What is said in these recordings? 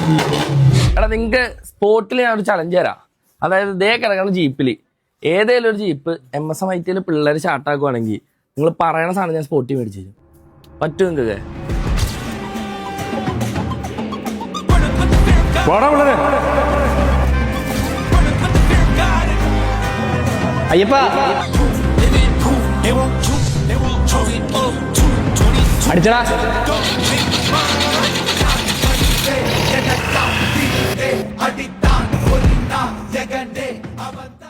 എടാ നിങ്ങൾക്ക് സ്പോട്ടിൽ ഞാൻ ഒരു ചലഞ്ച് തരാം. അതായത് ഇതേ കിടക്കുന്ന ജീപ്പിൽ ഏതെങ്കിലും ഒരു ജീപ്പ് MSMIT പിള്ളേർ സ്റ്റാർട്ടാക്കുവാണെങ്കിൽ നിങ്ങൾ പറയണ സാധനം ഞാൻ സ്പോട്ടിൽ മേടിച്ചു തരും. പറ്റും നിങ്ങൾക്ക്? അയ്യപ്പ അടിച്ചടാ.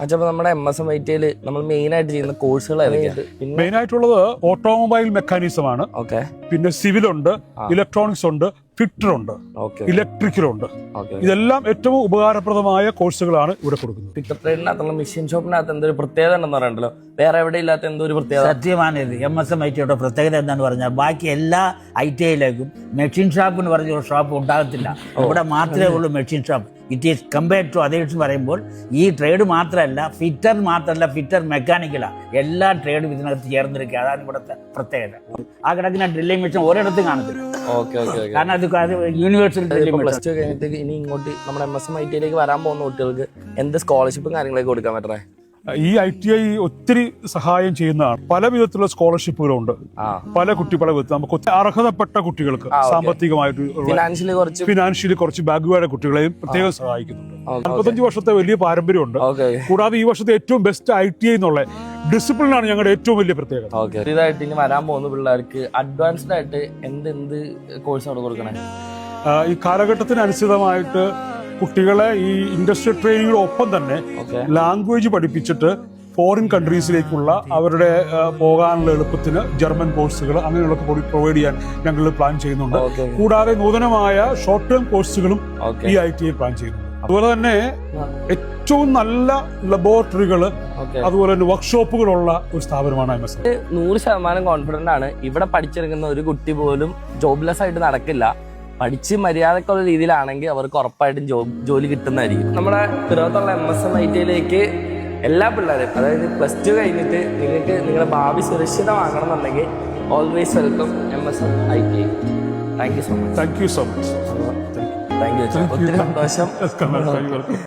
അച്ഛപ്പോ നമ്മുടെ MSMIT നമ്മൾ മെയിൻ ആയിട്ട് ചെയ്യുന്ന കോഴ്സുകൾ മെയിൻ ആയിട്ടുള്ളത് ഓട്ടോമൊബൈൽ മെക്കാനിസം ആണ്. ഓക്കെ. പിന്നെ സിവിൽ ഉണ്ട്, ഇലക്ട്രോണിക്സ് ഉണ്ട്, ഫിറ്റർ ഉണ്ട്, ഇലക്ട്രിക്കൽ ഉണ്ട്. ഇതെല്ലാം ഏറ്റവും ഉപകാരപ്രദമായ കോഴ്സുകളാണ് ഇവിടെ കൊടുക്കുന്നത്. ഫിറ്റർ ട്രേഡിനകത്തുള്ള മെഷീൻ ഷോപ്പിനകത്ത് എന്തൊരു പ്രത്യേകത ഉണ്ടെന്ന് പറയണ്ടല്ലോ, വേറെ എവിടെ ഇല്ലാത്ത എന്തോ ഒരു പ്രത്യേകത. സത്യമാണ് ഇത്. MSMIT പ്രത്യേകത എന്താന്ന് പറഞ്ഞാൽ ബാക്കി എല്ലാ ITIയിലേക്കും മെഷീൻ ഷോപ്പ് എന്ന് പറഞ്ഞ ഒരു ഷോപ്പ് ഉണ്ടാകത്തില്ല. ഇവിടെ മാത്രമേ ഉള്ളൂ machine shop. It is compared to others പറയുമ്പോൾ ഈ ട്രേഡ് മാത്രമല്ല, ഫിറ്റർ മാത്രമല്ല, ഫിറ്റർ മെക്കാനിക്കലാണ്. എല്ലാ ട്രേഡും ഇതിനകത്ത് ചേർന്നിരിക്കുക. അതാണ് ഇവിടുത്തെ പ്രത്യേകത. ആ കിടക്കുന്ന ഡ്രില്ലിംഗ് മെഷീൻ ഒരിടത്തും കാണത്തില്ല. കാരണം അത് യൂണിവേഴ്സിറ്റി പ്ലസ് ടു കഴിഞ്ഞിട്ട് ഇനി ഇങ്ങോട്ട് നമ്മുടെ MSMIT വരാൻ പോകുന്ന കുട്ടികൾക്ക് എന്ത് സ്കോളർഷിപ്പും കാര്യങ്ങളൊക്കെ കൊടുക്കാൻ പറ്റേ? ഈ ITI ഒത്തിരി സഹായം ചെയ്യുന്നതാണ്. പല വിധത്തിലുള്ള സ്കോളർഷിപ്പുകളുണ്ട്. പല വിധത്തിൽ നമുക്ക് അർഹതപ്പെട്ട കുട്ടികൾക്ക് സാമ്പത്തികമായിട്ട് ഫിനാൻഷ്യലി കുറച്ച് ബാക്ക്വേർഡ് കുട്ടികളെയും പ്രത്യേകം സഹായിക്കുന്നുണ്ട്. 45 വർഷത്തെ വലിയ പാരമ്പര്യമുണ്ട്. കൂടാതെ ഈ വർഷത്തെ ഏറ്റവും ബെസ്റ്റ് ITI എന്നുള്ള ഡിസിപ്ലിനാണ് ഞങ്ങളുടെ ഏറ്റവും വലിയ പ്രത്യേകത. ഇതായിട്ട് ഇനി വരാൻ പോകുന്ന പിള്ളേർക്ക് അഡ്വാൻസ്ഡ് ആയിട്ട് എന്ത് കോഴ്സ് അവിടെ കൊടുക്കണേ? ഈ കാലഘട്ടത്തിന് അനുസൃതമായിട്ട് കുട്ടികളെ ഈ ഇൻഡസ്ട്രിയൽ ട്രെയിനിങ്ങിനൊപ്പം തന്നെ ലാംഗ്വേജ് പഠിപ്പിച്ചിട്ട് ഫോറിൻ കൺട്രീസിലേക്കുള്ള അവരുടെ പോകാനുള്ള എളുപ്പത്തിന് ജർമ്മൻ കോഴ്സുകൾ അങ്ങനെയുള്ളതൊക്കെ പ്രൊവൈഡ് ചെയ്യാൻ ഞങ്ങൾ പ്ലാൻ ചെയ്യുന്നുണ്ട്. കൂടാതെ നൂതനമായ ഷോർട്ട് ടേം കോഴ്സുകളും ഈ ITI പ്ലാൻ ചെയ്യുന്നുണ്ട്. അതുപോലെ തന്നെ ഏറ്റവും നല്ല ലബോറട്ടറികൾ, അതുപോലെ തന്നെ വർക്ക്ഷോപ്പുകളുള്ള ഒരു സ്ഥാപനമാണ് MSMIT. 100% കോൺഫിഡന്റ് ആണ്. ഇവിടെ പഠിച്ചെടുക്കുന്ന ഒരു കുട്ടി പോലും ജോബ്ലെസ് ആയിട്ട് നടക്കില്ല. പഠിച്ച് മര്യാദക്കുള്ള രീതിയിലാണെങ്കിൽ അവർക്ക് ഉറപ്പായിട്ടും ജോലി കിട്ടുന്നതായിരിക്കും. നമ്മുടെ തിരുവനന്തപുരത്തുള്ള MSMIT എല്ലാ പിള്ളേരും, അതായത് പ്ലസ് ടു കഴിഞ്ഞിട്ട് നിങ്ങൾക്ക് നിങ്ങളുടെ ഭാവി സുരക്ഷിതമാകണമെന്നുണ്ടെങ്കിൽ always welcome MSMIT. Thank you so much. Thank you so much. Thank you. ഒത്തിരി സന്തോഷം.